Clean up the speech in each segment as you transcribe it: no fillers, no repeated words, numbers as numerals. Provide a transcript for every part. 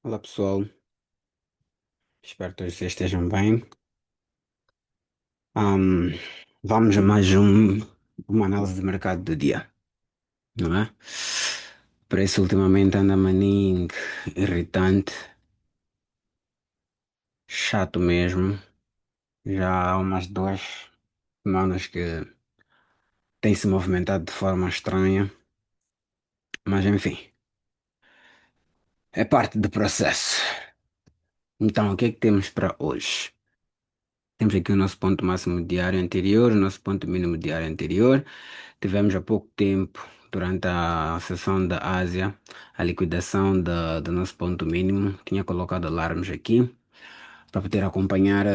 Olá pessoal, espero que todos vocês estejam bem. Ahm, Vamos a uma análise de mercado do dia, não é? O preço ultimamente anda maninho, irritante, chato mesmo. Já há umas 2 semanas que tem se movimentado de forma estranha, mas enfim, é parte do processo. Então, o que é que temos para hoje? Temos aqui o nosso ponto máximo diário anterior, o nosso ponto mínimo diário anterior. Tivemos há pouco tempo, durante a sessão da Ásia, a liquidação do nosso ponto mínimo. Tinha colocado alarmes aqui para poder acompanhar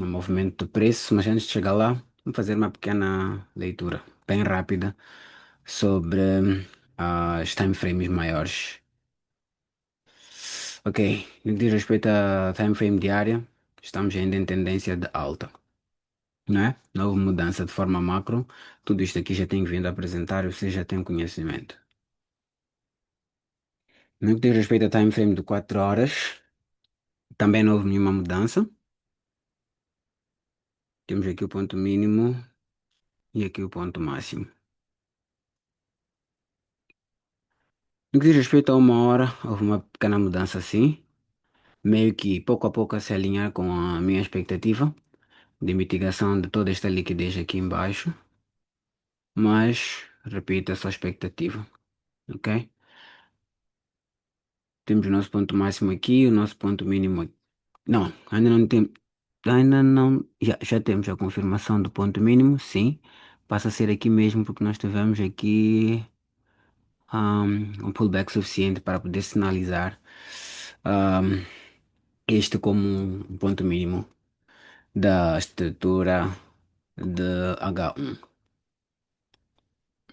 o movimento do preço, mas antes de chegar lá, vamos fazer uma pequena leitura bem rápida sobre os time frames maiores. Ok, no que diz respeito a time frame diária, estamos ainda em tendência de alta, não é? Não houve mudança de forma macro. Tudo isto aqui já tenho vindo a apresentar e você já tem conhecimento. No que diz respeito a time frame de 4 horas, também não houve nenhuma mudança. Temos aqui o ponto mínimo e aqui o ponto máximo. No que diz respeito a 1 hora, houve uma pequena mudança sim, meio que pouco a pouco a se alinhar com a minha expectativa de mitigação de toda esta liquidez aqui embaixo, mas repito, é só expectativa, ok? Temos o nosso ponto máximo aqui, o nosso ponto mínimo aqui. Não, ainda não temos. Ainda não. Já temos a confirmação do ponto mínimo, sim. Passa a ser aqui mesmo porque nós tivemos aqui um pullback suficiente para poder sinalizar um, este como um ponto mínimo da estrutura de H1.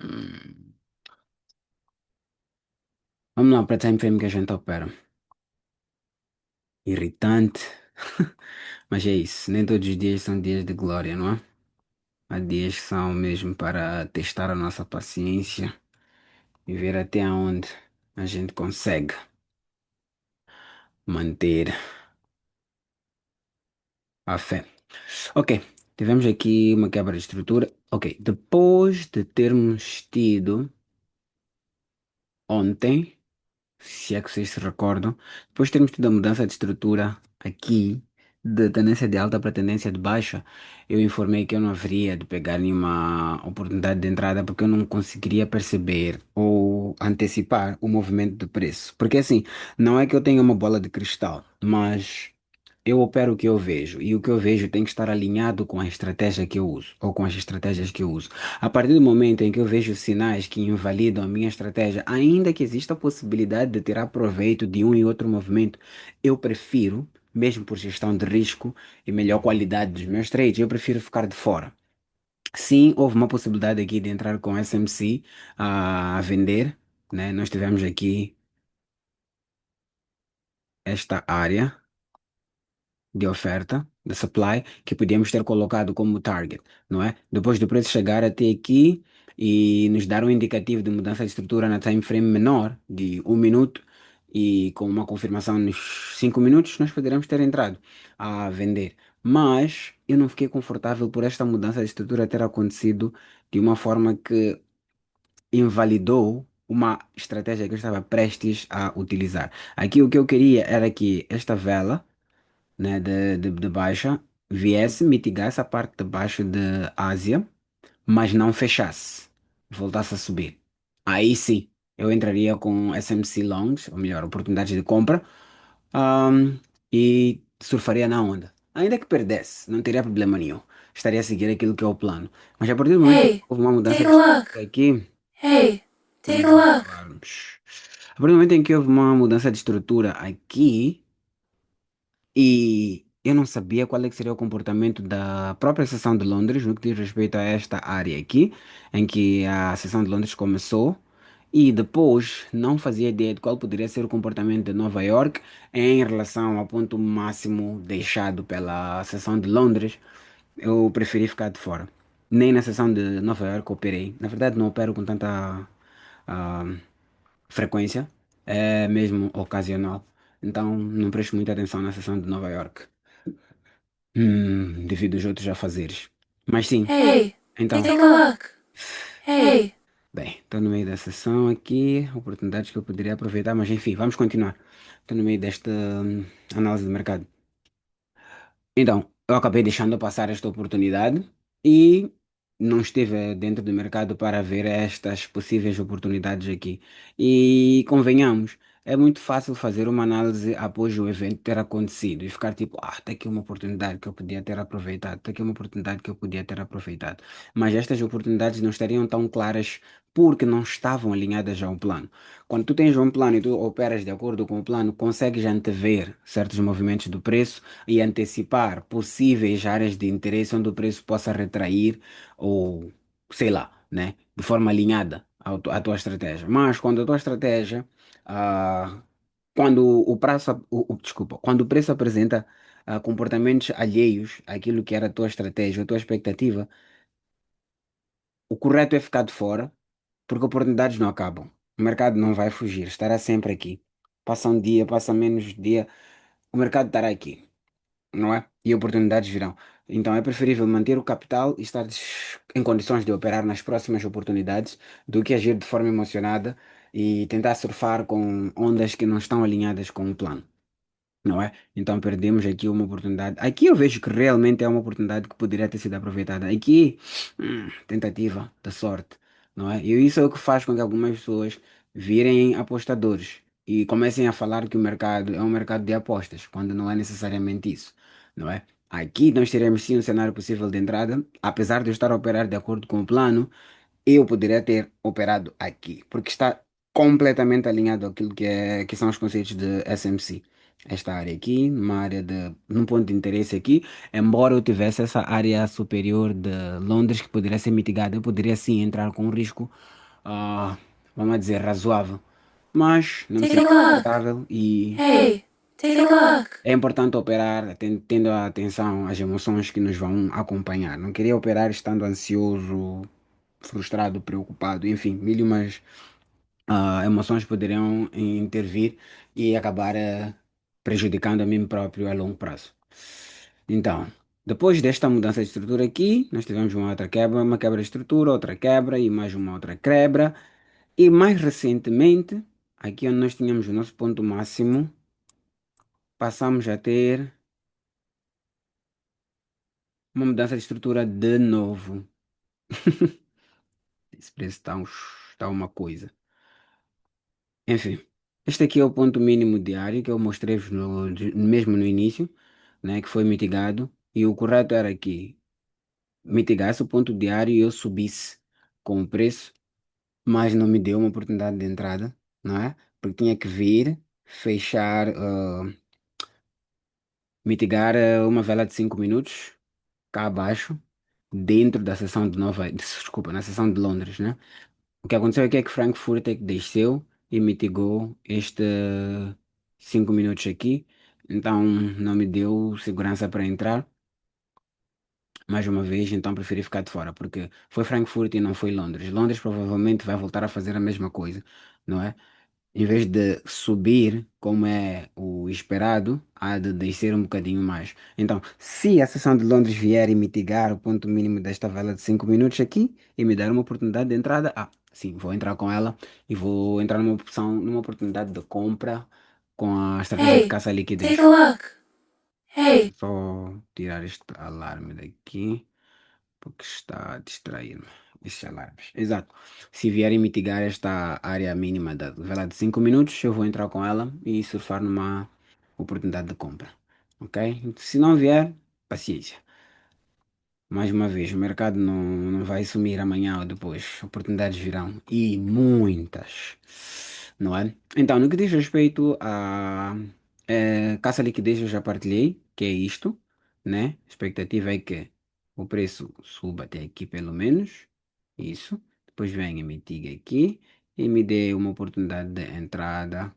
Hum, Vamos lá para a time frame que a gente opera. Irritante, mas é isso. Nem todos os dias são dias de glória, não é? Há dias que são mesmo para testar a nossa paciência e ver até onde a gente consegue manter a fé. Ok, tivemos aqui uma quebra de estrutura. Ok, depois de termos tido ontem, se é que vocês se recordam, depois de termos tido a mudança de estrutura aqui, de tendência de alta para tendência de baixa, eu informei que eu não haveria de pegar nenhuma oportunidade de entrada porque eu não conseguiria perceber ou antecipar o movimento do preço. Porque assim, não é que eu tenha uma bola de cristal, mas eu opero o que eu vejo e o que eu vejo tem que estar alinhado com a estratégia que eu uso ou com as estratégias que eu uso. A partir do momento em que eu vejo sinais que invalidam a minha estratégia, ainda que exista a possibilidade de tirar proveito de um e outro movimento, eu prefiro, mesmo por gestão de risco e melhor qualidade dos meus trades, eu prefiro ficar de fora. Sim, houve uma possibilidade aqui de entrar com SMC a vender, né? Nós tivemos aqui esta área de oferta, de supply, que podíamos ter colocado como target, não é? Depois do preço chegar até aqui e nos dar um indicativo de mudança de estrutura na time frame menor, de 1 minuto, e com uma confirmação nos 5 minutos, nós poderíamos ter entrado a vender. Mas eu não fiquei confortável por esta mudança de estrutura ter acontecido de uma forma que invalidou uma estratégia que eu estava prestes a utilizar. Aqui o que eu queria era que esta vela, né, de baixa viesse mitigar essa parte de baixo de Ásia, mas não fechasse, voltasse a subir. Aí sim, eu entraria com SMC longs, ou melhor, oportunidades de compra, ahm, e surfaria na onda. Ainda que perdesse, não teria problema nenhum. Estaria a seguir aquilo que é o plano. Mas a partir do momento que Hey, houve uma mudança take de a estrutura look. aqui, Hey, take vamos a lá look. falarmos. A partir do momento em que houve uma mudança de estrutura aqui, e eu não sabia qual é que seria o comportamento da própria seção de Londres no que diz respeito a esta área aqui, em que a seção de Londres começou, e depois não fazia ideia de qual poderia ser o comportamento de Nova York em relação ao ponto máximo deixado pela seção de Londres. Eu preferi ficar de fora. Nem na seção de Nova York operei. Na verdade, não opero com tanta ah, frequência, é mesmo ocasional. então não presto muita atenção na sessão de Nova York, devido aos outros afazeres. Mas sim, Hey, então, take a look. Hey. bem, estou no meio da sessão aqui, oportunidades que eu poderia aproveitar, mas enfim, vamos continuar. Estou no meio desta análise de mercado. Então, eu acabei deixando passar esta oportunidade e não estive dentro do mercado para ver estas possíveis oportunidades aqui. E convenhamos, é muito fácil fazer uma análise após o evento ter acontecido e ficar tipo, tá aqui uma oportunidade que eu podia ter aproveitado, tá aqui uma oportunidade que eu podia ter aproveitado. Mas estas oportunidades não estariam tão claras porque não estavam alinhadas ao plano. Quando tu tens um plano e tu operas de acordo com o plano, consegues antever certos movimentos do preço e antecipar possíveis áreas de interesse onde o preço possa retrair ou, sei lá, né, de forma alinhada à tua estratégia. Mas quando a tua estratégia, ah, quando o prazo, desculpa, quando o preço apresenta comportamentos alheios àquilo que era a tua estratégia, a tua expectativa, o correto é ficar de fora, porque oportunidades não acabam. O mercado não vai fugir, estará sempre aqui. Passa um dia, passa menos dia, o mercado estará aqui, não é? E oportunidades virão. Então é preferível manter o capital e estar em condições de operar nas próximas oportunidades do que agir de forma emocionada e tentar surfar com ondas que não estão alinhadas com o plano, não é? Então perdemos aqui uma oportunidade. Aqui eu vejo que realmente é uma oportunidade que poderia ter sido aproveitada. Aqui, tentativa da sorte, não é? E isso é o que faz com que algumas pessoas virem apostadores e comecem a falar que o mercado é um mercado de apostas, quando não é necessariamente isso, não é? Aqui nós teremos sim um cenário possível de entrada, apesar de eu estar a operar de acordo com o plano, eu poderia ter operado aqui, porque está completamente alinhado àquilo que são os conceitos de SMC. Esta área aqui, uma área de, num ponto de interesse aqui, embora eu tivesse essa área superior de Londres que poderia ser mitigada, eu poderia sim entrar com um risco, ah, vamos dizer, razoável. Mas não me Take a sinto look. confortável e Hey, take a look. é importante operar tendo a atenção às emoções que nos vão acompanhar. Não queria operar estando ansioso, frustrado, preocupado, enfim, mil e umas emoções poderiam intervir e acabar prejudicando a mim próprio a longo prazo. Então, depois desta mudança de estrutura aqui, nós tivemos uma outra quebra, uma quebra de estrutura, outra quebra e mais uma outra quebra. E mais recentemente, aqui onde nós tínhamos o nosso ponto máximo, passamos a ter uma mudança de estrutura de novo. Esse preço está uma coisa. Enfim, este aqui é o ponto mínimo diário que eu mostrei-vos mesmo no início, né, que foi mitigado. E o correto era que mitigasse o ponto diário e eu subisse com o preço, mas não me deu uma oportunidade de entrada, não é? Porque tinha que vir, fechar, mitigar uma vela de 5 minutos cá abaixo, dentro da seção de Nova, desculpa, na seção de Londres, né? O que aconteceu aqui é que Frankfurt é que desceu e mitigou este 5 minutos aqui, então não me deu segurança para entrar mais uma vez, então preferi ficar de fora, porque foi Frankfurt e não foi Londres. Londres provavelmente vai voltar a fazer a mesma coisa, não é? Em vez de subir, como é o esperado, há de descer um bocadinho mais. Então, se a sessão de Londres vier e mitigar o ponto mínimo desta vela de 5 minutos aqui e me dar uma oportunidade de entrada, sim, vou entrar com ela e vou entrar numa opção, numa oportunidade de compra com a estratégia de Hey, caça à take a liquidez. look. Hey. Só tirar este alarme daqui, porque está a distrair-me. Estes alarmes. Exato. Se vierem mitigar esta área mínima da vela de 5 minutos, eu vou entrar com ela e surfar numa oportunidade de compra. Ok? Se não vier, paciência. Mais uma vez, o mercado não vai sumir amanhã ou depois. Oportunidades virão. E muitas. Não é? Então, no que diz respeito a caça à liquidez, eu já partilhei, que é isto, né? A expectativa é que o preço suba até aqui pelo menos. Isso. Depois venha e mitigue aqui e me dê uma oportunidade de entrada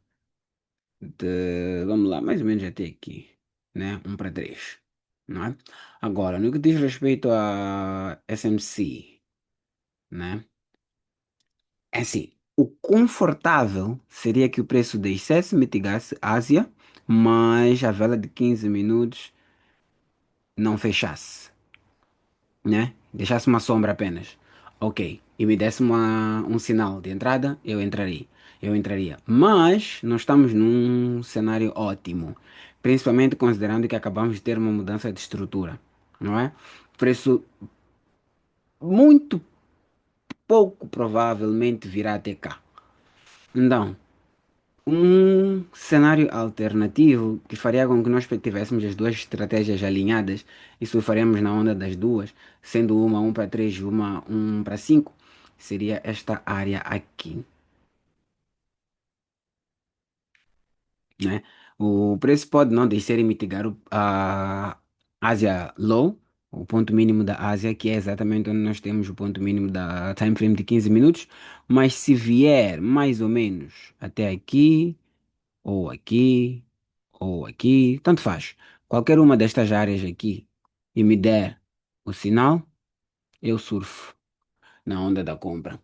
vamos lá, mais ou menos até aqui, né? Um para 3, não é? Agora, no que diz respeito a SMC, né? É assim, o confortável seria que o preço descesse, mitigasse Ásia, mas a vela de 15 minutos não fechasse, né? Deixasse uma sombra apenas. Ok. E me desse um sinal de entrada, eu entraria. Eu entraria. Mas não estamos num cenário ótimo. Principalmente considerando que acabamos de ter uma mudança de estrutura, não é? Por isso, muito pouco provavelmente virá até cá. Então, um cenário alternativo que faria com que nós tivéssemos as duas estratégias alinhadas e surfaremos na onda das duas, sendo uma 1 para 3 e uma 1 para 5, seria esta área aqui, né? O preço pode não descer e mitigar a Ásia Low, o ponto mínimo da Ásia, que é exatamente onde nós temos o ponto mínimo da time frame de 15 minutos, mas se vier mais ou menos até aqui, ou aqui, ou aqui, tanto faz. Qualquer uma destas áreas aqui e me der o sinal, eu surfo na onda da compra,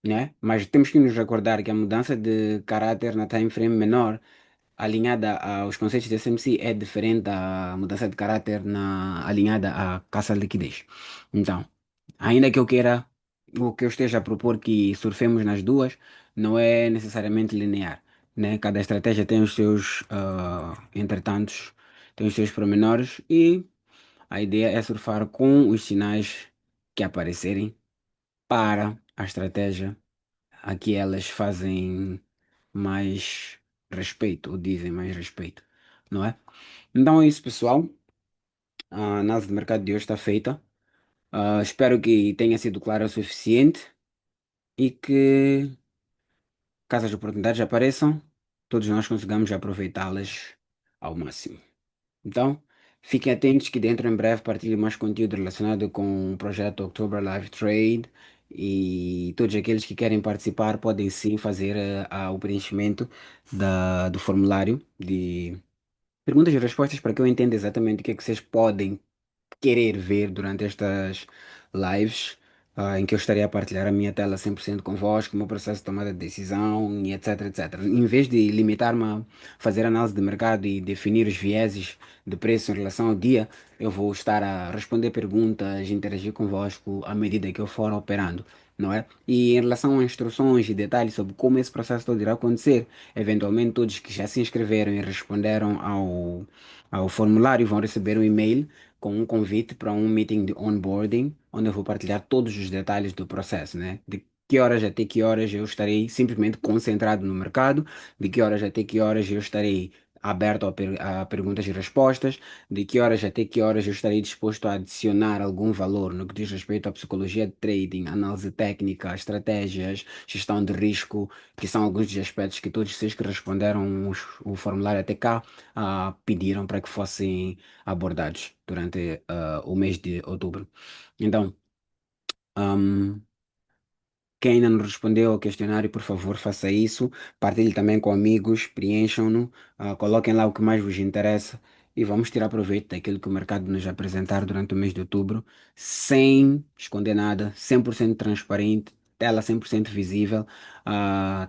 né? Mas temos que nos recordar que a mudança de caráter na time frame menor, alinhada aos conceitos de SMC, é diferente da mudança de caráter alinhada à caça à liquidez. Então, ainda que eu queira, o que eu esteja a propor que surfemos nas duas, não é necessariamente linear, né? Cada estratégia tem os seus entretantos, tem os seus pormenores e a ideia é surfar com os sinais que aparecerem para a estratégia a que elas fazem mais respeito, ou dizem mais respeito, não é? Então é isso, pessoal. A análise de mercado de hoje está feita. Espero que tenha sido clara o suficiente e que, caso as oportunidades apareçam, todos nós consigamos aproveitá-las ao máximo. Então, fiquem atentos que dentro em breve partilho mais conteúdo relacionado com o projeto October Live Trade e todos aqueles que querem participar podem sim fazer o preenchimento do formulário de perguntas e respostas para que eu entenda exatamente o que é que vocês podem querer ver durante estas lives, em que eu estarei a partilhar a minha tela 100% convosco, o meu processo de tomada de decisão e etc, etc. Em vez de limitar-me a fazer análise de mercado e definir os vieses de preço em relação ao dia, eu vou estar a responder perguntas, interagir convosco à medida que eu for operando. Não é? E em relação a instruções e detalhes sobre como esse processo todo irá acontecer, eventualmente todos que já se inscreveram e responderam ao formulário vão receber um e-mail com um convite para um meeting de onboarding, onde eu vou partilhar todos os detalhes do processo, né? De que horas até que horas eu estarei simplesmente concentrado no mercado, de que horas até que horas eu estarei aberto a perguntas e respostas, de que horas até que horas eu estarei disposto a adicionar algum valor no que diz respeito à psicologia de trading, análise técnica, estratégias, gestão de risco, que são alguns dos aspectos que todos vocês que responderam o formulário até cá pediram para que fossem abordados durante o mês de outubro. Então, ahm, quem ainda não respondeu ao questionário, por favor, faça isso. Partilhe também com amigos, preencham-no, coloquem lá o que mais vos interessa e vamos tirar proveito daquilo que o mercado nos apresentar durante o mês de outubro, sem esconder nada, 100% transparente, tela 100% visível,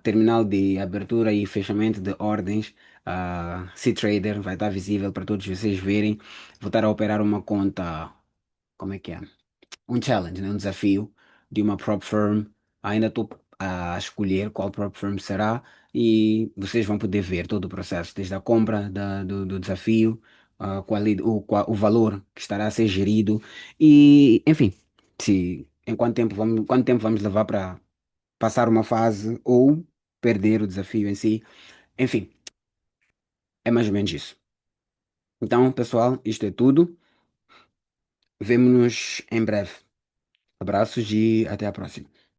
terminal de abertura e fechamento de ordens, C-Trader vai estar visível para todos vocês verem. Vou estar a operar uma conta, como é que é? Um challenge, né? Um desafio de uma prop firm. Ainda estou a escolher qual prop firm será e vocês vão poder ver todo o processo, desde a compra do desafio, o valor que estará a ser gerido e, enfim, quanto tempo vamos levar para passar uma fase ou perder o desafio em si. Enfim, é mais ou menos isso. Então, pessoal, isto é tudo. Vemo-nos em breve. Abraços e até a próxima.